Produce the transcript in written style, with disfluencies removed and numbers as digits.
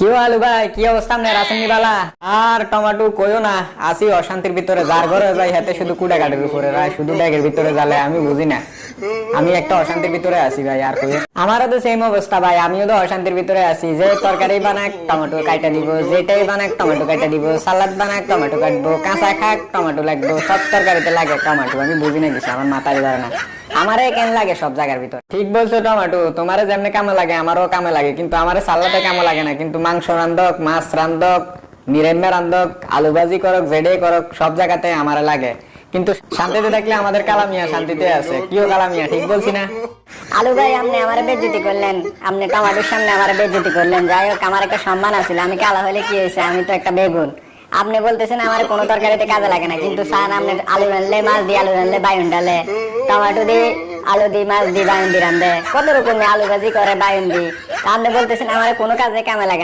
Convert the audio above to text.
কি আলু ভাই, কি অবস্থা আপনার? আছেন নি বালা? আর টমেটো কইও না, আসি অশান্তির ভিতরে। যার ঘরে যাই হাতে শুধু কুড়া কাঠের উপরে রায়, শুধু ড্যাগের ভিতরে জ্বালে। আমি বুঝি না, আমি একটা অশান্তির ভিতরে আছি ভাই। আর কই আমারও তো সেম অবস্থা ভাই, আমিও তো অশান্তির ভিতরে আছি। যে তরকারি বানাক টমেটো কাটা দিব, যেটাই বানাক টমেটো কাটা দিব, সালাদ বানাক টমেটো কাটবো, কাঁচা খাক টমেটো লাগবো, সব তরকারিতে লাগে টমেটো। আমি বুঝি না কিছু, আমার মাথায় ধরে না। আমারে কেন লাগে সব জায়গার ভিতর? ঠিক বলছো টমেটো, তোমারে যেমনি কামে লাগে আমারও কামে লাগে, কিন্তু আমারে সালাদে কামে লাগে না। কিন্তু মাংস রান্ধক, মাছ রান্ধক, নিরামিষ রান্ধক, আলু ভাজি করক, যেটাই করক, সব জায়গাতে আমারে লাগে। কিন্তু শান্তিতে দেখলে আমাদের কালামিয়া শান্তিতে আছে। কিও কালামিয়া, ঠিক বলছি না? আলু ভাই, আপনি আমার বেজ্জতি করলেন, আপনি টমাটোর সামনে আমার বেজ্জতি করলেন। যাই হোক, আমার একটা সম্মান আছিল, আমি কালা হলে কি হয়েছে, আমি তো একটা বেগুন। আপনি বলতেছেন আমার কোনো তরকারিতে কাজে লাগে না, কিন্তু স্যার আপনি আলু রানলে, মাছ দিয়ে আলু রানলে, বায়ুন ডালে, টমেটো দিয়ে আলু দিয়ে, মাছ দিয়ে বায়ুন দিয়ে রান্ধে, কত রকমের আলু ভাজি করে বায়ুন দিয়ে। আপনি বলতেছেন আমার কোনো কাজে কামে লাগে না।